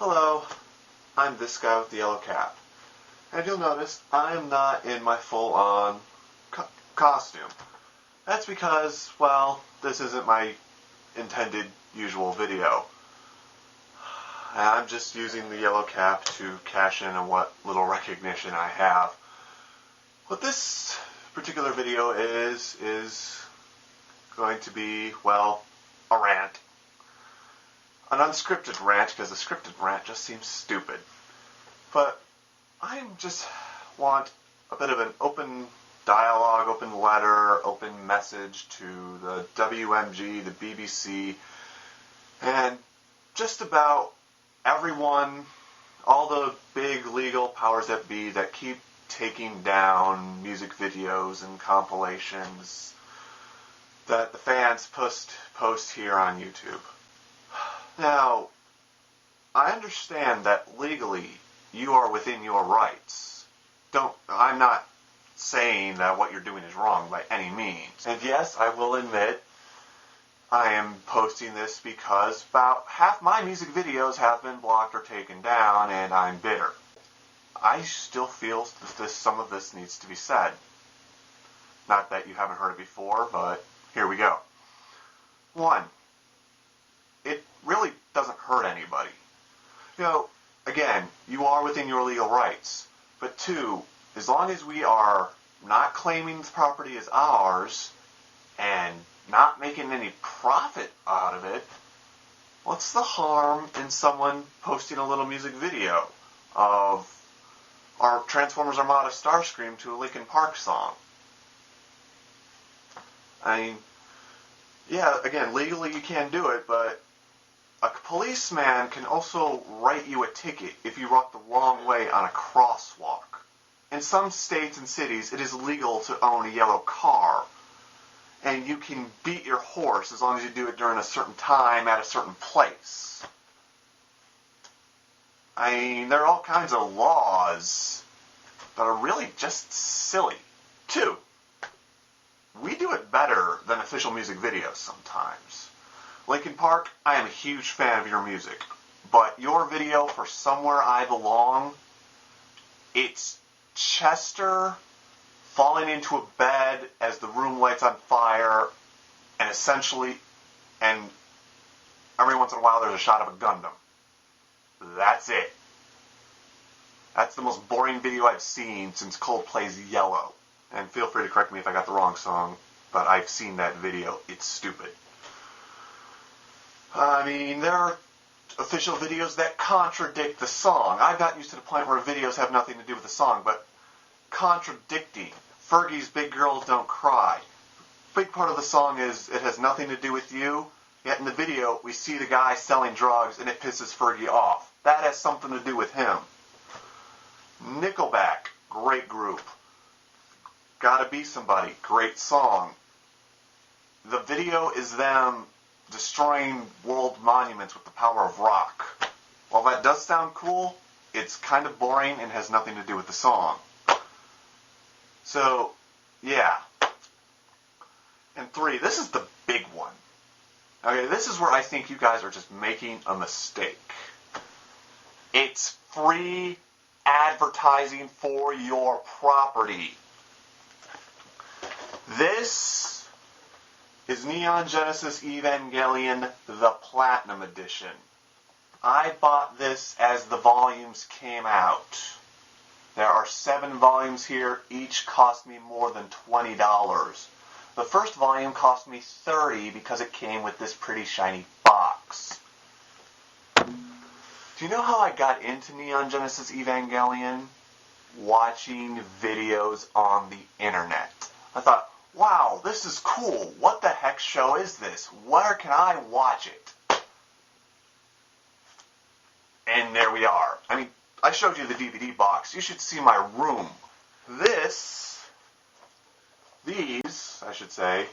Hello, I'm this guy with the yellow cap. And you'll notice I'm not in my full-on costume. That's because, well, this isn't my intended usual video. I'm just using the yellow cap to cash in on what little recognition I have. What this particular video is going to be, well, a rant. An unscripted rant, because a scripted rant just seems stupid. But I just want a bit of an open dialogue, open letter, open message to the WMG, the BBC, and just about everyone, all the big legal powers that be that keep taking down music videos and compilations that the fans post here on YouTube. Now, I understand that legally you are within your rights. I'm not saying that what you're doing is wrong by any means. And yes, I will admit I am posting this because about half my music videos have been blocked or taken down, and I'm bitter. I still feel that some of this needs to be said. Not that you haven't heard it before, but here we go. 1. It really doesn't hurt anybody. Again, you are within your legal rights. But 2, as long as we are not claiming the property as ours and not making any profit out of it, what's the harm in someone posting a little music video of our Transformers Armada Starscream to a Linkin Park song? I mean, yeah, again, legally you can't do it, but a policeman can also write you a ticket if you walk the wrong way on a crosswalk. In some states and cities, it is legal to own a yellow car, and you can beat your horse as long as you do it during a certain time at a certain place. I mean, there are all kinds of laws that are really just silly. 2, we do it better than official music videos sometimes. Linkin Park, I am a huge fan of your music, but your video for Somewhere I Belong, it's Chester falling into a bed as the room lights on fire, and every once in a while there's a shot of a Gundam. That's it. That's the most boring video I've seen since Coldplay's Yellow. And feel free to correct me if I got the wrong song, but I've seen that video. It's stupid. I mean, there are official videos that contradict the song. I've gotten used to the point where videos have nothing to do with the song, but contradicting. Fergie's Big Girls Don't Cry. Big part of the song is it has nothing to do with you, yet in the video we see the guy selling drugs and it pisses Fergie off. That has something to do with him. Nickelback, great group. Gotta Be Somebody, great song. The video is them destroying world monuments with the power of rock. While that does sound cool, it's kind of boring and has nothing to do with the song. So, yeah. And 3, this is the big one. Okay, this is where I think you guys are just making a mistake. It's free advertising for your property. This is Neon Genesis Evangelion, the Platinum Edition. I bought this as the volumes came out. There are 7 volumes here, each cost me more than $20. The first volume cost me $30 because it came with this pretty shiny box. Do you know how I got into Neon Genesis Evangelion? Watching videos on the internet. I thought, wow, this is cool. What the heck show is this? Where can I watch it? And there we are. I mean, I showed you the DVD box. You should see my room. These, I should say,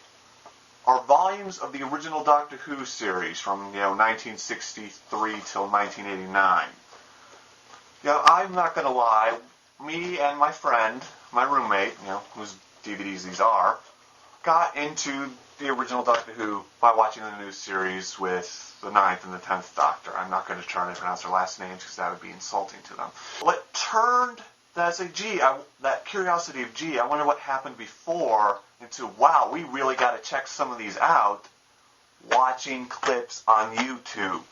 are volumes of the original Doctor Who series from, 1963 till 1989. I'm not going to lie. Me and my friend, my roommate, whose DVDs these are, got into the original Doctor Who by watching the new series with the 9th and the 10th Doctor. I'm not going to try to pronounce their last names because that would be insulting to them. What turned that that curiosity of, I wonder what happened before, into, wow, we really got to check some of these out, watching clips on YouTube.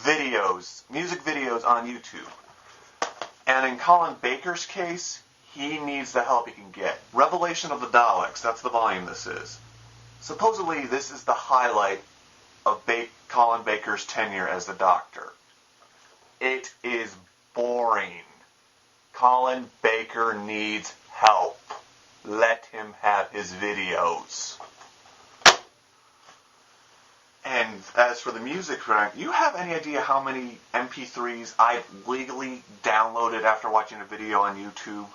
Videos, music videos on YouTube. And in Colin Baker's case, he needs the help he can get. Revelation of the Daleks, that's the volume this is. Supposedly, this is the highlight of Colin Baker's tenure as the Doctor. It is boring. Colin Baker needs help. Let him have his videos. And as for the music, Frank, you have any idea how many MP3s I've legally downloaded after watching a video on YouTube?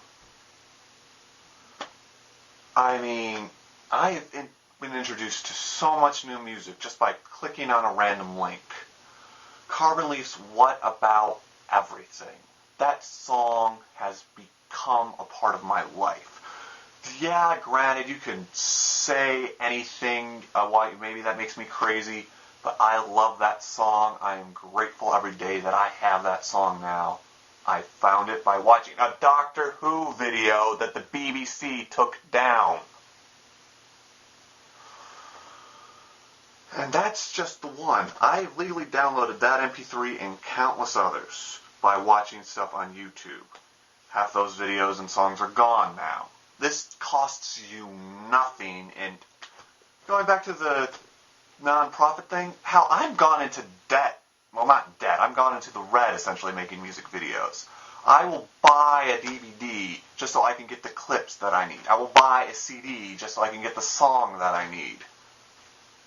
I mean, I have been introduced to so much new music just by clicking on a random link. Carbon Leaf's What About Everything? That song has become a part of my life. Yeah, granted, you can say anything, maybe that makes me crazy, but I love that song. I am grateful every day that I have that song now. I found it by watching a Doctor Who video that the BBC took down. And that's just the one. I legally downloaded that MP3 and countless others by watching stuff on YouTube. Half those videos and songs are gone now. This costs you nothing, and going back to the non-profit thing, how I've gone into debt. Well, not debt. I've gone into the red, essentially, making music videos. I will buy a DVD just so I can get the clips that I need. I will buy a CD just so I can get the song that I need.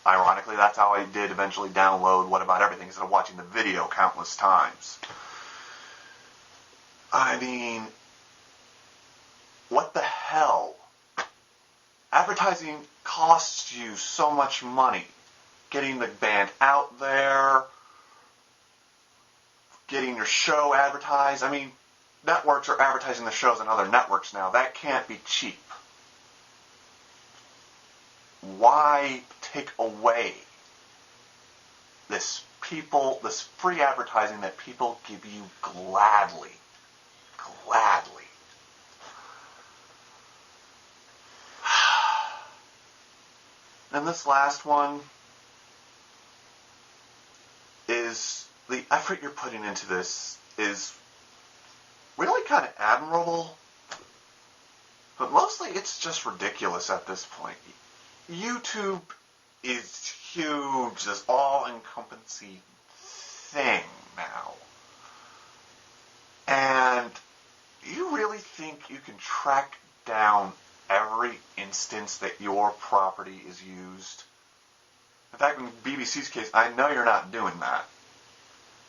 Ironically, that's how I did eventually download What About Everything instead of watching the video countless times. I mean, what the hell? Advertising costs you so much money. Getting the band out there, getting your show advertised. I mean, networks are advertising the shows on other networks now. That can't be cheap. Why take away this free advertising that people give you gladly? Gladly. And this last one is the effort you're putting into this is really kind of admirable, but mostly it's just ridiculous at this point. YouTube is huge, this all-encompassing thing now. And you really think you can track down every instance that your property is used? In fact, in BBC's case, I know you're not doing that.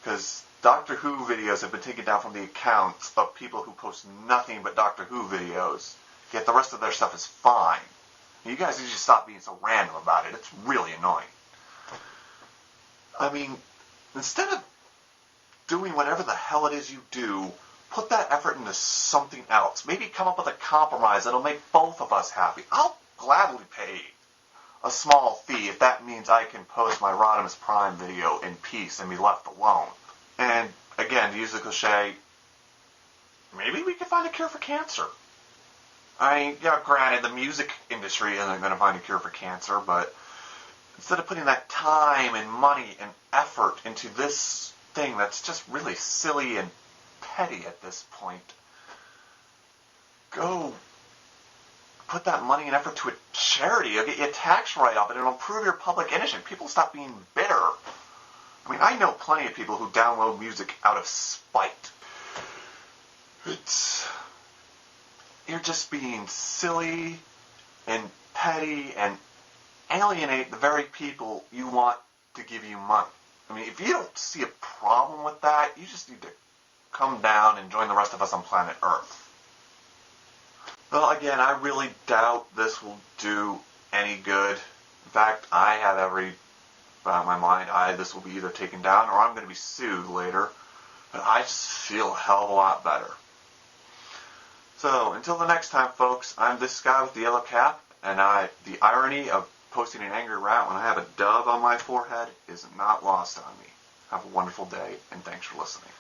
Because Doctor Who videos have been taken down from the accounts of people who post nothing but Doctor Who videos, yet the rest of their stuff is fine. You guys need to stop being so random about it. It's really annoying. I mean, instead of doing whatever the hell it is you do, put that effort into something else. Maybe come up with a compromise that'll make both of us happy. I'll gladly pay a small fee if that means I can post my Rodimus Prime video in peace and be left alone. And again, to use the cliche, maybe we could find a cure for cancer. I mean, yeah, granted, the music industry isn't going to find a cure for cancer, but instead of putting that time and money and effort into this thing that's just really silly and petty at this point, go put that money and effort to a charity. It'll get you a tax write-off, and it'll improve your public image, and people stop being bitter. I mean, I know plenty of people who download music out of spite. You're just being silly and petty and alienate the very people you want to give you money. I mean, if you don't see a problem with that, you just need to come down and join the rest of us on planet Earth. Well, again, I really doubt this will do any good. In fact, I have every in my mind, this will be either taken down or I'm going to be sued later. But I just feel a hell of a lot better. So, until the next time, folks, I'm this guy with the yellow cap, and the irony of posting an angry rant when I have a dove on my forehead is not lost on me. Have a wonderful day, and thanks for listening.